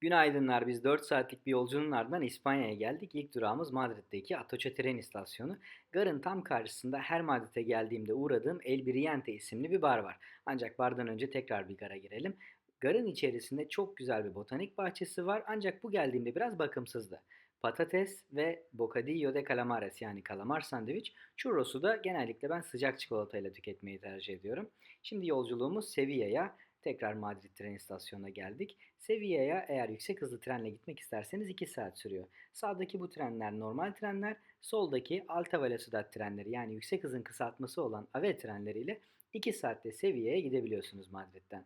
Günaydınlar. Biz 4 saatlik bir yolculuğun ardından İspanya'ya geldik. İlk durağımız Madrid'deki Atocha tren istasyonu. Garın tam karşısında her Madrid'e geldiğimde uğradığım El Brillante isimli bir bar var. Ancak bardan önce tekrar bir gara girelim. Garın içerisinde çok güzel bir botanik bahçesi var ancak bu geldiğimde biraz bakımsızdı. Patates ve bocadillo de calamares yani kalamar sandviç, churros'u da genellikle ben sıcak çikolatayla tüketmeyi tercih ediyorum. Şimdi yolculuğumuz Sevilla'ya. Tekrar Madrid tren istasyonuna geldik. Sevilla'ya eğer yüksek hızlı trenle gitmek isterseniz 2 saat sürüyor. Sağdaki bu trenler normal trenler, soldaki alta velocidad trenleri yani yüksek hızın kısaltması olan AVE trenleriyle 2 saatte Sevilla'ya gidebiliyorsunuz Madrid'den.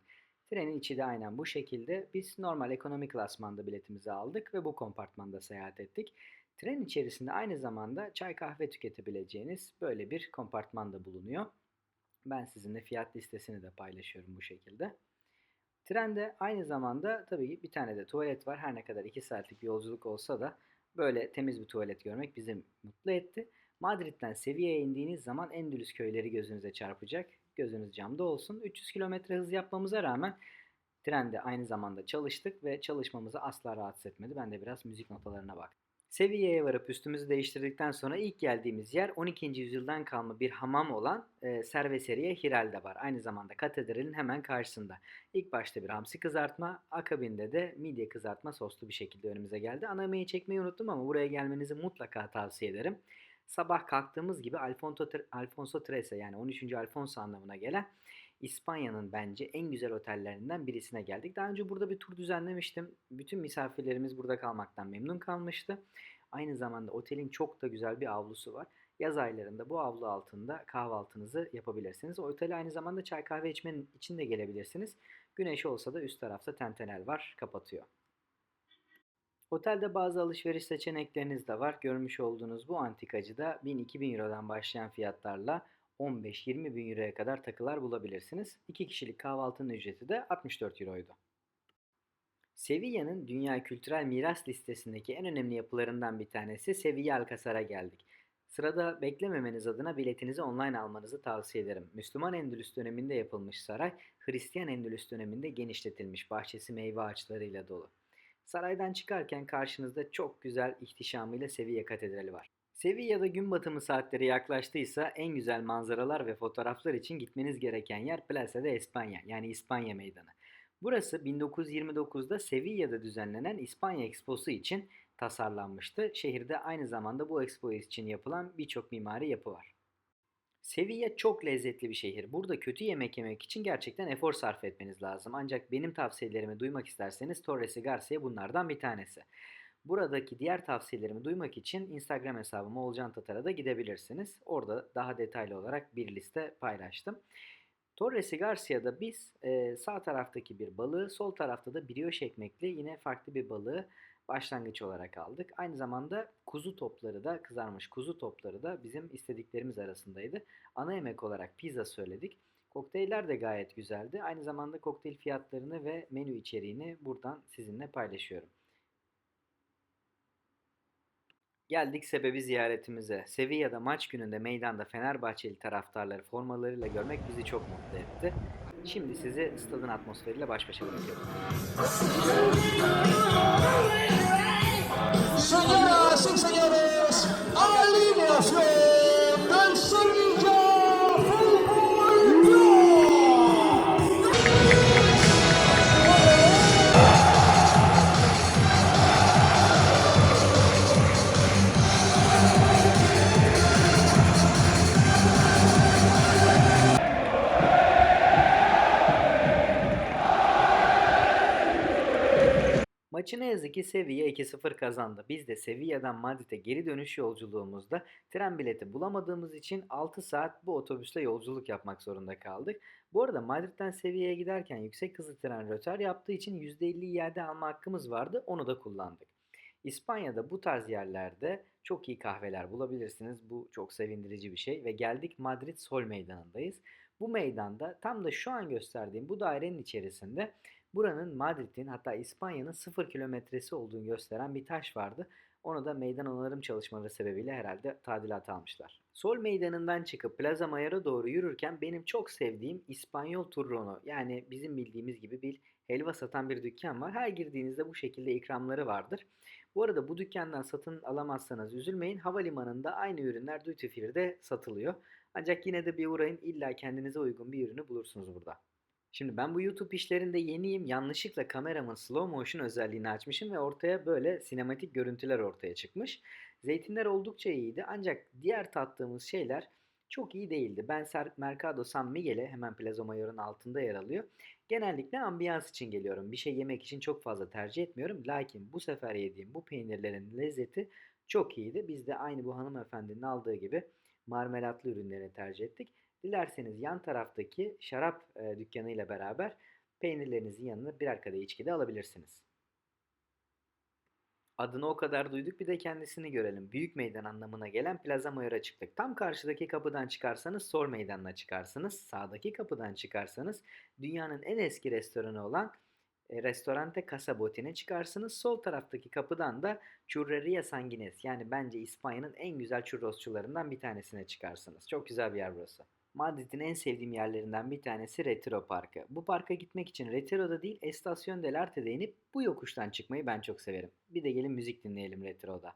Trenin içi de aynen bu şekilde. Biz normal ekonomi klasmanda biletimizi aldık ve bu kompartmanda seyahat ettik. Tren içerisinde aynı zamanda çay kahve tüketebileceğiniz böyle bir kompartman da bulunuyor. Ben sizinle fiyat listesini de paylaşıyorum bu şekilde. Trende aynı zamanda tabii bir tane de tuvalet var. Her ne kadar 2 saatlik bir yolculuk olsa da böyle temiz bir tuvalet görmek bizi mutlu etti. Madrid'den Sevilla'ya indiğiniz zaman Endülüs köyleri gözünüze çarpacak. Gözünüz camda olsun. 300 kilometre hız yapmamıza rağmen trende aynı zamanda çalıştık ve çalışmamızı asla rahatsız etmedi. Ben de biraz müzik notalarına baktım. Sevilla'ya varıp üstümüzü değiştirdikten sonra ilk geldiğimiz yer 12. yüzyıldan kalma bir hamam olan Cervecería Giralda var. Aynı zamanda katedralin hemen karşısında. İlk başta bir hamsi kızartma, akabinde de midye kızartma soslu bir şekilde önümüze geldi. Ana yemeği çekmeyi unuttum ama buraya gelmenizi mutlaka tavsiye ederim. Sabah kalktığımız gibi Alfonso Trece yani 13. Alfonso anlamına gelen İspanya'nın bence en güzel otellerinden birisine geldik. Daha önce burada bir tur düzenlemiştim. Bütün misafirlerimiz burada kalmaktan memnun kalmıştı. Aynı zamanda otelin çok da güzel bir avlusu var. Yaz aylarında bu avlu altında kahvaltınızı yapabilirsiniz. O otele aynı zamanda çay kahve içmenin için de gelebilirsiniz. Güneş olsa da üst tarafta tentenel var, kapatıyor. Otelde bazı alışveriş seçenekleriniz de var. Görmüş olduğunuz bu antikacıda 1000-2000 Euro'dan başlayan fiyatlarla 15-20 bin Euro'ya kadar takılar bulabilirsiniz. 2 kişilik kahvaltının ücreti de 64 Euro'ydu. Sevilla'nın Dünya Kültürel Miras listesindeki en önemli yapılarından bir tanesi Sevilla Alcazar'a geldik. Sırada beklememeniz adına biletinizi online almanızı tavsiye ederim. Müslüman Endülüs döneminde yapılmış saray, Hristiyan Endülüs döneminde genişletilmiş, bahçesi meyve ağaçlarıyla dolu. Saraydan çıkarken karşınızda çok güzel ihtişamıyla Sevilla Katedrali var. Sevilla'da gün batımı saatleri yaklaştıysa en güzel manzaralar ve fotoğraflar için gitmeniz gereken yer Plaza de España yani İspanya Meydanı. Burası 1929'da Sevilla'da düzenlenen İspanya Exposu için tasarlanmıştı. Şehirde aynı zamanda bu expo için yapılan birçok mimari yapı var. Sevilla çok lezzetli bir şehir. Burada kötü yemek yemek için gerçekten efor sarf etmeniz lazım. Ancak benim tavsiyelerimi duymak isterseniz Torres y Garcia bunlardan bir tanesi. Buradaki diğer tavsiyelerimi duymak için Instagram hesabım Oğulcan Tatar'a gidebilirsiniz. Orada daha detaylı olarak bir liste paylaştım. Torres y Garcia'da biz sağ taraftaki bir balığı, sol tarafta da brioche ekmekli yine farklı bir balığı başlangıç olarak aldık. Aynı zamanda kuzu topları da kızarmış kuzu topları da bizim istediklerimiz arasındaydı. Ana yemek olarak pizza söyledik. Kokteyller de gayet güzeldi. Aynı zamanda kokteyl fiyatlarını ve menü içeriğini buradan sizinle paylaşıyorum. Geldik sebebi ziyaretimize. Sevilla'da maç gününde meydanda Fenerbahçeli taraftarları formalarıyla görmek bizi çok mutlu etti. Şimdi sizi stadın atmosferiyle baş başa bırakıyorum. Señoras y señores, alineación del Sevilla Fútbol Club. Maçı ne yazık ki Sevilla 2-0 kazandı. Biz de Sevilla'dan Madrid'e geri dönüş yolculuğumuzda tren bileti bulamadığımız için 6 saat bu otobüsle yolculuk yapmak zorunda kaldık. Bu arada Madrid'den Sevilla'ya giderken yüksek hızlı tren rötar yaptığı için %50 iade alma hakkımız vardı. Onu da kullandık. İspanya'da bu tarz yerlerde çok iyi kahveler bulabilirsiniz. Bu çok sevindirici bir şey ve geldik Madrid Sol Meydanı'ndayız. Bu meydanda tam da şu an gösterdiğim bu dairenin içerisinde buranın Madrid'in hatta İspanya'nın 0 kilometresi olduğunu gösteren bir taş vardı. Onu da meydan onarım çalışmaları sebebiyle herhalde tadilata almışlar. Sol meydanından çıkıp Plaza Mayor'a doğru yürürken benim çok sevdiğim İspanyol turronu yani bizim bildiğimiz gibi bir helva satan bir dükkan var. Her girdiğinizde bu şekilde ikramları vardır. Bu arada bu dükkandan satın alamazsanız üzülmeyin. Havalimanında aynı ürünler duty free'de satılıyor. Ancak yine de bir uğrayın, illa kendinize uygun bir ürünü bulursunuz burada. Şimdi ben bu YouTube işlerinde yeniyim. Yanlışlıkla kameramın slow motion özelliğini açmışım ve ortaya böyle sinematik görüntüler ortaya çıkmış. Zeytinler oldukça iyiydi ancak diğer tattığımız şeyler çok iyi değildi. Ben Mercado San Miguel'e, hemen Plaza Mayor'un altında yer alıyor, genellikle ambiyans için geliyorum. Bir şey yemek için çok fazla tercih etmiyorum. Lakin bu sefer yediğim bu peynirlerin lezzeti çok iyiydi. Biz de aynı bu hanımefendinin aldığı gibi marmelatlı ürünleri tercih ettik. Dilerseniz yan taraftaki şarap dükkanı ile beraber peynirlerinizin yanına birer kadeh içki de alabilirsiniz. Adını o kadar duyduk, bir de kendisini görelim. Büyük meydan anlamına gelen Plaza Mayor'a çıktık. Tam karşıdaki kapıdan çıkarsanız Sor Meydanı'na çıkarsınız. Sağdaki kapıdan çıkarsanız dünyanın en eski restoranı olan Restorante Casa Botí'ne çıkarsınız. Sol taraftaki kapıdan da Churreria Sanguines, yani bence İspanya'nın en güzel churrosçularından bir tanesine çıkarsınız. Çok güzel bir yer burası. Madrid'in en sevdiğim yerlerinden bir tanesi Retiro Parkı. Bu parka gitmek için Retiro'da değil, Estación del Arte'de inip bu yokuştan çıkmayı ben çok severim. Bir de gelin müzik dinleyelim Retiro'da.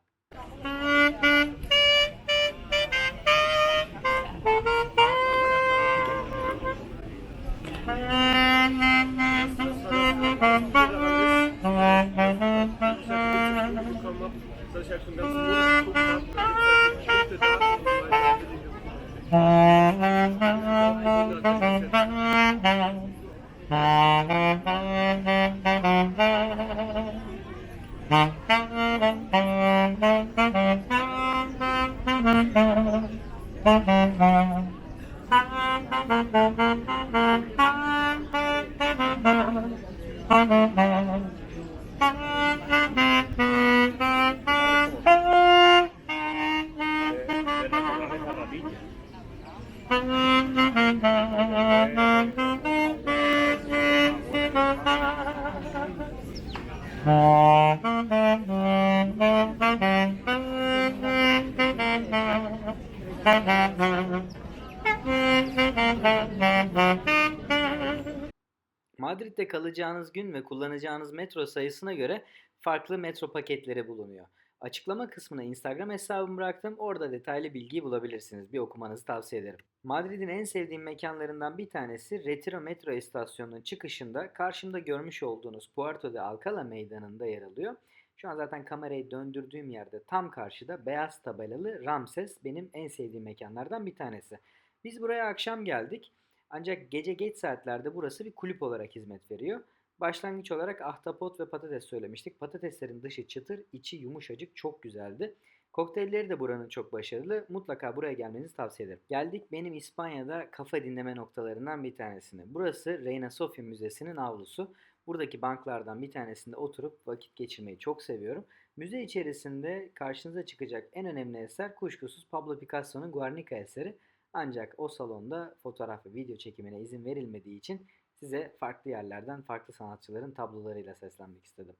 Madrid'de kalacağınız gün ve kullanacağınız metro sayısına göre farklı metro paketleri bulunuyor. Açıklama kısmına Instagram hesabımı bıraktım. Orada detaylı bilgiyi bulabilirsiniz. Bir okumanızı tavsiye ederim. Madrid'in en sevdiğim mekanlarından bir tanesi Retiro metro istasyonunun çıkışında karşımda görmüş olduğunuz Puerto de Alcalá meydanında yer alıyor. Şu an zaten kamerayı döndürdüğüm yerde tam karşıda beyaz tabelalı Ramses benim en sevdiğim mekanlardan bir tanesi. Biz buraya akşam geldik. Ancak gece geç saatlerde burası bir kulüp olarak hizmet veriyor. Başlangıç olarak ahtapot ve patates söylemiştik. Patateslerin dışı çıtır, içi yumuşacık, çok güzeldi. Kokteylleri de buranın çok başarılı. Mutlaka buraya gelmenizi tavsiye ederim. Geldik benim İspanya'da kafa dinleme noktalarından bir tanesine. Burası Reina Sofia Müzesi'nin avlusu. Buradaki banklardan bir tanesinde oturup vakit geçirmeyi çok seviyorum. Müze içerisinde karşınıza çıkacak en önemli eser kuşkusuz Pablo Picasso'nun Guernica eseri. Ancak o salonda fotoğraf ve video çekimine izin verilmediği için size farklı yerlerden farklı sanatçıların tablolarıyla seslenmek istedim.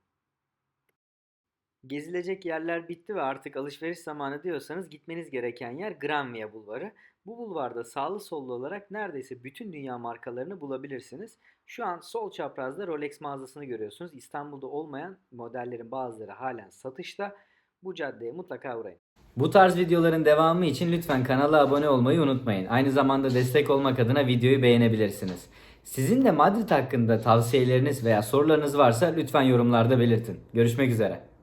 Gezilecek yerler bitti ve artık alışveriş zamanı diyorsanız gitmeniz gereken yer Gran Via Bulvarı. Bu bulvarda sağlı sollu olarak neredeyse bütün dünya markalarını bulabilirsiniz. Şu an sol çaprazda Rolex mağazasını görüyorsunuz. İstanbul'da olmayan modellerin bazıları halen satışta. Bu caddeye mutlaka uğrayın. Bu tarz videoların devamı için lütfen kanala abone olmayı unutmayın. Aynı zamanda destek olmak adına videoyu beğenebilirsiniz. Sizin de Madrid hakkında tavsiyeleriniz veya sorularınız varsa lütfen yorumlarda belirtin. Görüşmek üzere.